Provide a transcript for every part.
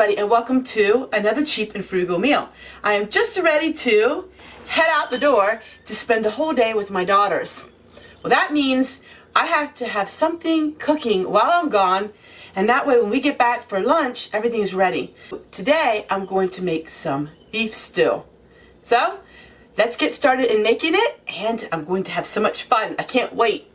And welcome to another cheap and frugal meal. I am just ready to head out the door to spend the whole day with my daughters. Well, that means I have to have something cooking while I'm gone, and that way when we get back for lunch, everything's ready. Today, I'm going to make some beef stew. So, let's get started in making it, and I'm going to have so much fun. I can't wait.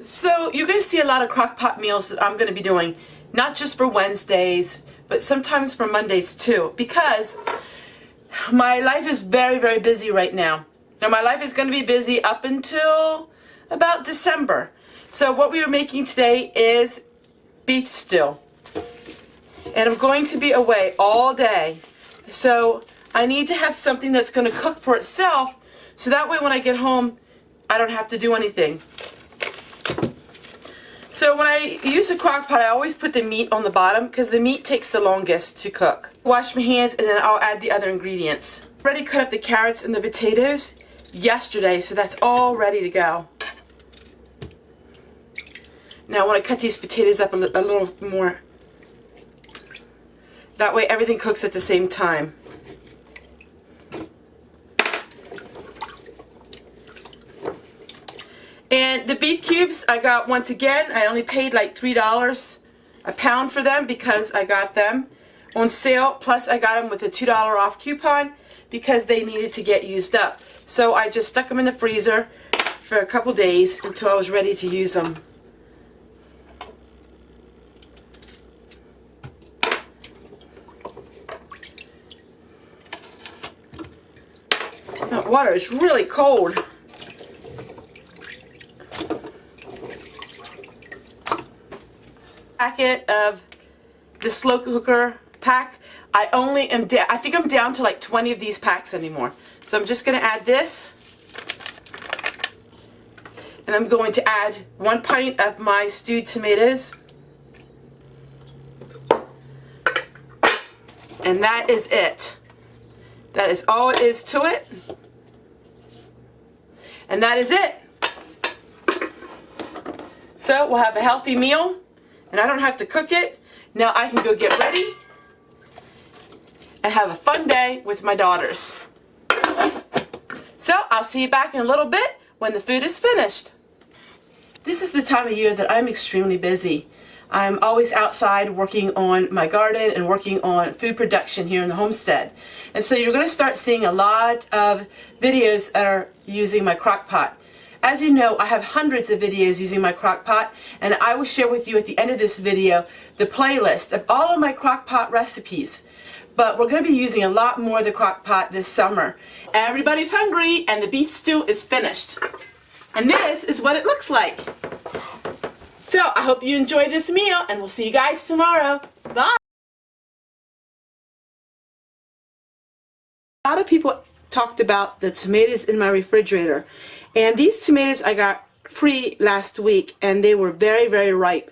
So, you're going to see a lot of crock pot meals that I'm going to be doing. Not just for Wednesdays, but sometimes for Mondays too, because my life is very, very busy right now. Now my life is going to be busy up until about December. So what we are making today is beef stew. And I'm going to be away all day. So I need to have something that's going to cook for itself, so that way when I get home, I don't have to do anything. So when I use a crock pot, I always put the meat on the bottom because the meat takes the longest to cook. Wash my hands and then I'll add the other ingredients. I already cut up the carrots and the potatoes yesterday, so that's all ready to go. Now I want to cut these potatoes up a little more. That way everything cooks at the same time. And the beef cubes I got, once again, I only paid like $3 a pound for them because I got them on sale. Plus I got them with a $2 off coupon because they needed to get used up. So I just stuck them in the freezer for a couple days until I was ready to use them. That water is really cold. Packet of the slow cooker pack. I think I'm down to like 20 of these packs anymore. So I'm just going to add this, and I'm going to add 1 pint of my stewed tomatoes, and that is it. That is all it is to it, and that is it. So we'll have a healthy meal. And I don't have to cook it. Now I can go get ready and have a fun day with my daughters. So I'll see you back in a little bit when the food is finished. This is the time of year that I'm extremely busy. I'm always outside working on my garden and working on food production here in the homestead. And so you're going to start seeing a lot of videos that are using my crock pot. As you know, I have hundreds of videos using my crock pot, and I will share with you at the end of this video the playlist of all of my crock pot recipes. But we're going to be using a lot more of the crock pot this summer. Everybody's hungry and the beef stew is finished. And this is what it looks like. So I hope you enjoy this meal, and we'll see you guys tomorrow. Bye! A lot of people talked about the tomatoes in my refrigerator. And these tomatoes I got free last week, and they were very, very ripe.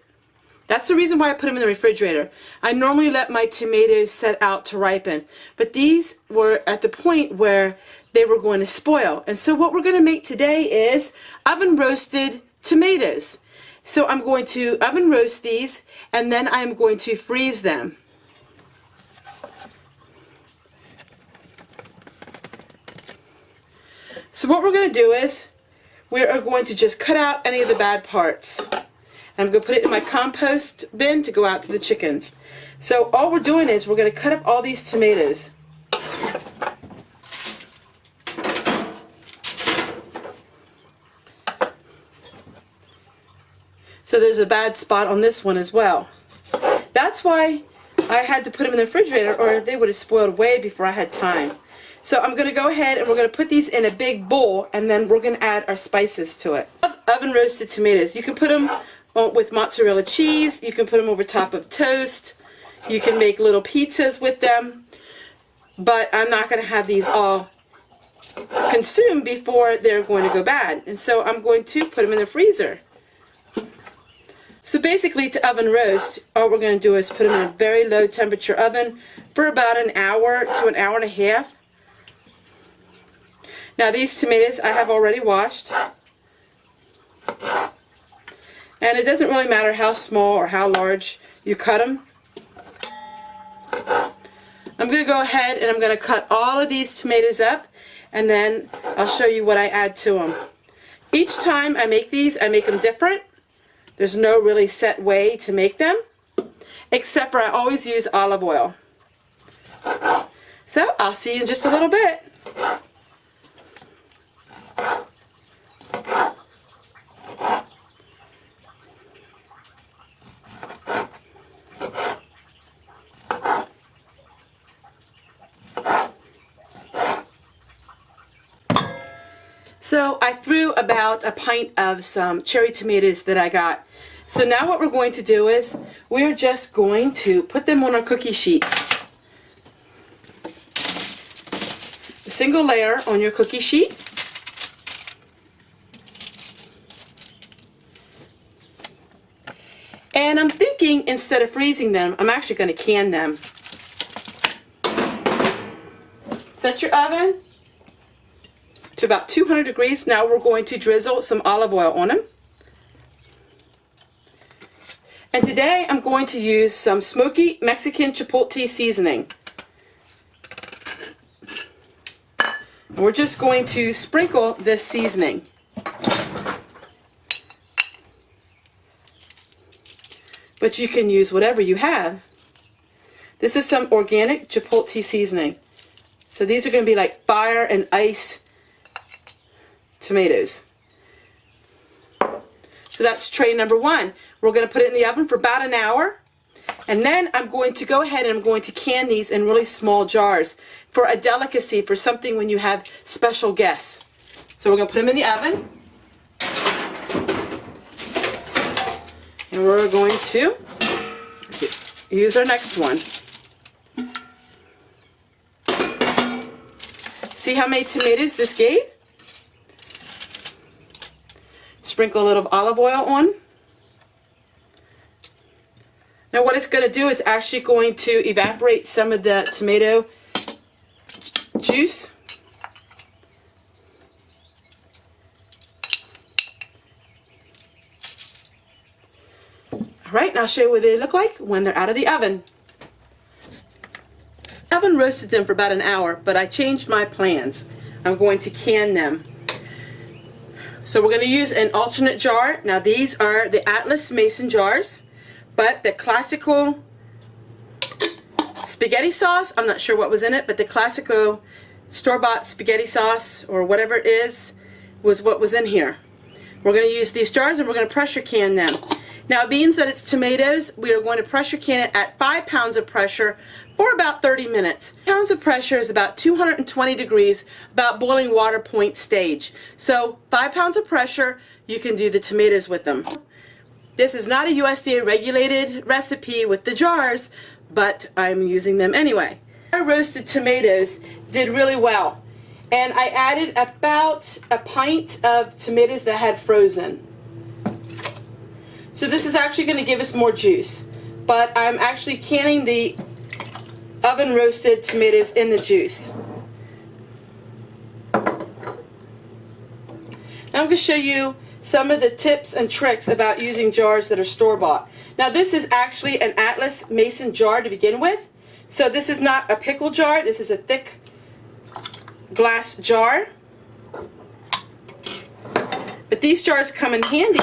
That's the reason why I put them in the refrigerator. I normally let my tomatoes set out to ripen, but these were at the point where they were going to spoil. And so what we're going to make today is oven roasted tomatoes. So I'm going to oven roast these, and then I'm going to freeze them. So what we're going to do is we are going to just cut out any of the bad parts. And I'm going to put it in my compost bin to go out to the chickens. So all we're doing is we're going to cut up all these tomatoes. So there's a bad spot on this one as well. That's why I had to put them in the refrigerator, or they would have spoiled way before I had time. So I'm going to go ahead and we're going to put these in a big bowl, and then we're going to add our spices to it. Oven roasted tomatoes. You can put them with mozzarella cheese. You can put them over top of toast. You can make little pizzas with them. But I'm not going to have these all consumed before they're going to go bad. And so I'm going to put them in the freezer. So basically, to oven roast, all we're going to do is put them in a very low temperature oven for about an hour to an hour and a half. Now these tomatoes I have already washed. And it doesn't really matter how small or how large you cut them. I'm going to go ahead and I'm going to cut all of these tomatoes up, and then I'll show you what I add to them. Each time I make these, I make them different. There's no really set way to make them, except for I always use olive oil. So I'll see you in just a little bit. So I threw about a pint of some cherry tomatoes that I got. So now what we're going to do is we're just going to put them on our cookie sheets. A single layer on your cookie sheet. And I'm thinking instead of freezing them, I'm actually going to can them. Set your oven to about 200 degrees. Now we're going to drizzle some olive oil on them. And today I'm going to use some smoky Mexican chipotle seasoning. And we're just going to sprinkle this seasoning. But you can use whatever you have. This is some organic chipotle seasoning. So these are going to be like fire and ice tomatoes. So that's tray number one. We're going to put it in the oven for about an hour. And then I'm going to go ahead and I'm going to can these in really small jars for a delicacy, for something when you have special guests. So we're going to put them in the oven. And we're going to use our next one. See how many tomatoes this gave? Sprinkle a little olive oil on. Now what it's going to do is actually going to evaporate some of the tomato juice. Alright, and I'll show you what they look like when they're out of the oven. Oven roasted them for about an hour, but I changed my plans. I'm going to can them. So we're going to use an alternate jar. Now these are the Atlas Mason jars, but the classical spaghetti sauce, I'm not sure what was in it, but the classical store-bought spaghetti sauce or whatever it is was what was in here. We're going to use these jars and we're going to pressure can them. Now it means that it's tomatoes. We are going to pressure can it at 5 pounds of pressure for about 30 minutes. Pounds of pressure is about 220 degrees, about boiling water point stage. So 5 pounds of pressure, you can do the tomatoes with them. This is not a USDA regulated recipe with the jars, but I'm using them anyway. Our roasted tomatoes did really well. And I added about a pint of tomatoes that had frozen. So this is actually going to give us more juice. But I'm actually canning the oven roasted tomatoes in the juice. Now I'm going to show you some of the tips and tricks about using jars that are store-bought. Now this is actually an Atlas Mason jar to begin with. So this is not a pickle jar, this is a thick glass jar. But these jars come in handy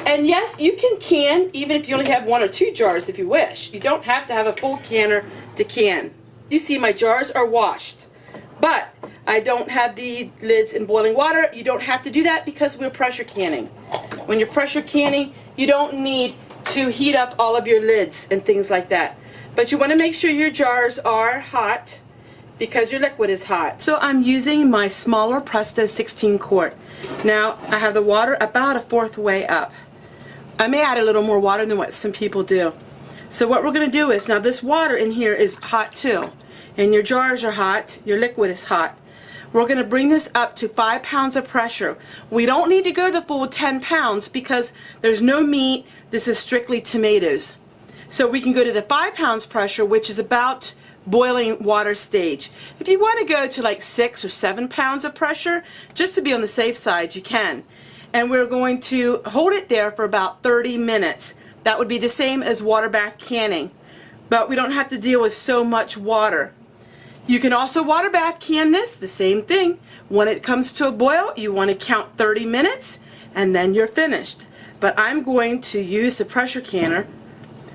and yes, you can even if you only have 1 or 2 jars if you wish. You don't have to have a full canner to can. You see my jars are washed, but I don't have the lids in boiling water. You don't have to do that because we're pressure canning. When you're pressure canning, you don't need to heat up all of your lids and things like that. But you want to make sure your jars are hot because your liquid is hot. So I'm using my smaller Presto 16 quart. Now I have the water about a 1/4 way up. I may add a little more water than what some people do. So what we're going to do is, now this water in here is hot too, and your jars are hot, your liquid is hot. We're going to bring this up to 5 pounds of pressure. We don't need to go the full 10 pounds because there's no meat. This is strictly tomatoes. So we can go to the 5 pounds pressure, which is about boiling water stage. If you want to go to like 6 or 7 pounds of pressure, just to be on the safe side, you can. and we're going to hold it there for about 30 minutes. That would be the same as water bath canning, but we don't have to deal with so much water. You can also water bath can this, the same thing. When it comes to a boil, you want to count 30 minutes and then you're finished. But I'm going to use the pressure canner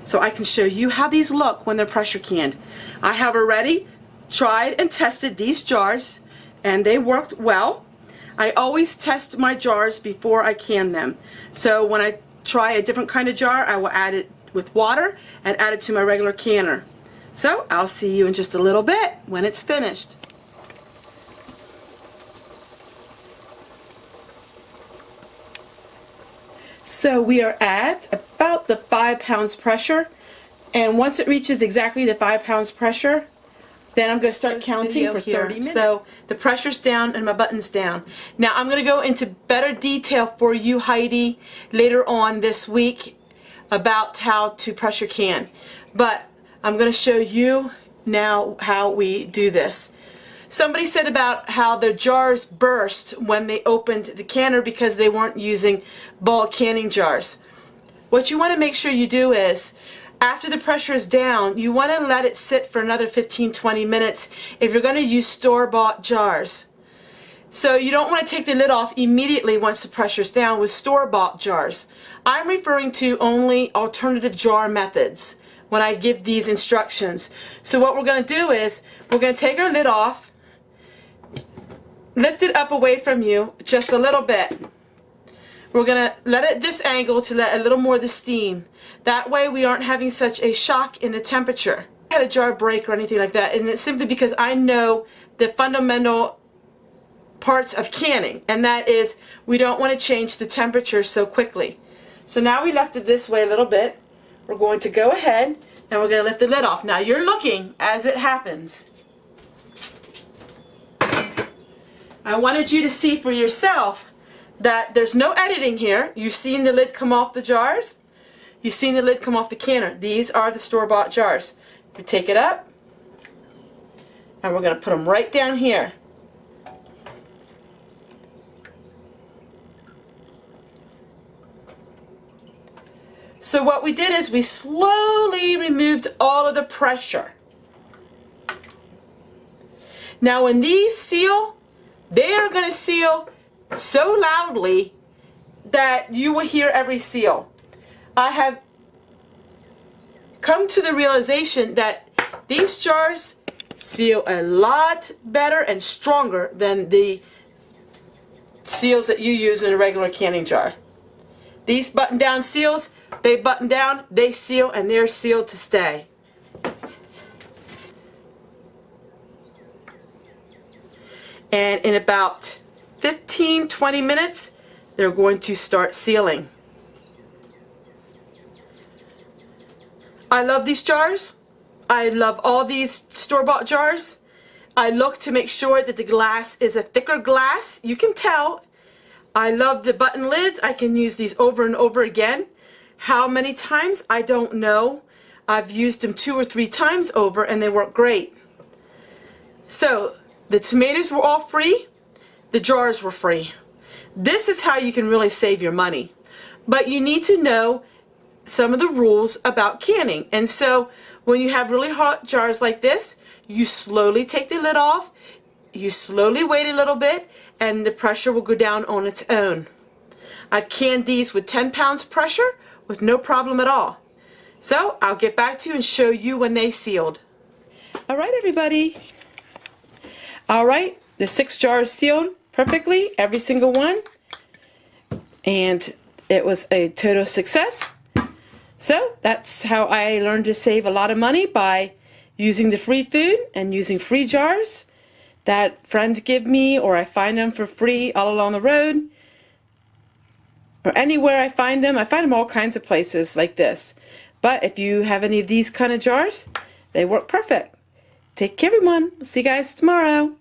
so I can show you how these look when they're pressure canned. I have already tried and tested these jars and they worked well. I always test my jars before I can them. So when I try a different kind of jar, I will add it with water and add it to my regular canner. So I'll see you in just a little bit when it's finished. So we are at about the 5 pounds pressure, and once it reaches exactly the 5 pounds pressure, then I'm going to start counting for 30 minutes. So the pressure's down and my button's down. Now I'm going to go into better detail for you, Heidi, later on this week about how to pressure can. But I'm going to show you now how we do this. Somebody said about how their jars burst when they opened the canner because they weren't using ball canning jars. What you want to make sure you do is, after the pressure is down, you want to let it sit for another 15-20 minutes if you're going to use store-bought jars. So you don't want to take the lid off immediately once the pressure's down with store-bought jars. I'm referring to only alternative jar methods when I give these instructions. So what we're going to do is, we're going to take our lid off, lift it up away from you just a little bit. We're going to let it at this angle to let a little more of the steam. That way we aren't having such a shock in the temperature. I had a jar break or anything like that, and it's simply because I know the fundamental parts of canning, and that is we don't want to change the temperature so quickly. So now we left it this way a little bit. We're going to go ahead and we're going to lift the lid off. Now you're looking as it happens. I wanted you to see for yourself that there's no editing here. You've seen the lid come off the jars. You've seen the lid come off the canner. These are the store-bought jars. We take it up and we're going to put them right down here. So what we did is we slowly removed all of the pressure. Now when these seal, they are going to seal so loudly that you will hear every seal. I have come to the realization that these jars seal a lot better and stronger than the seals that you use in a regular canning jar. These button down seals, they button down, they seal, and they're sealed to stay. And in about 15-20 minutes, they're going to start sealing. I love these jars. I love all these store-bought jars. I look to make sure that the glass is a thicker glass. You can tell. I love the button lids. I can use these over and over again. How many times? I don't know. I've used them 2 or 3 times over and they work great. So the tomatoes were all free. The jars were free. This is how you can really save your money. But you need to know some of the rules about canning. And so when you have really hot jars like this, you slowly take the lid off. You slowly wait a little bit and the pressure will go down on its own. I've canned these with 10 pounds pressure with no problem at all. So I'll get back to you and show you when they sealed. Alright everybody. Alright, the 6 jars sealed perfectly, every single one. And it was a total success. So that's how I learned to save a lot of money, by using the free food and using free jars that friends give me, or I find them for free all along the road. Or anywhere I find them all kinds of places like this. But if you have any of these kind of jars, they work perfect. Take care everyone. See you guys tomorrow.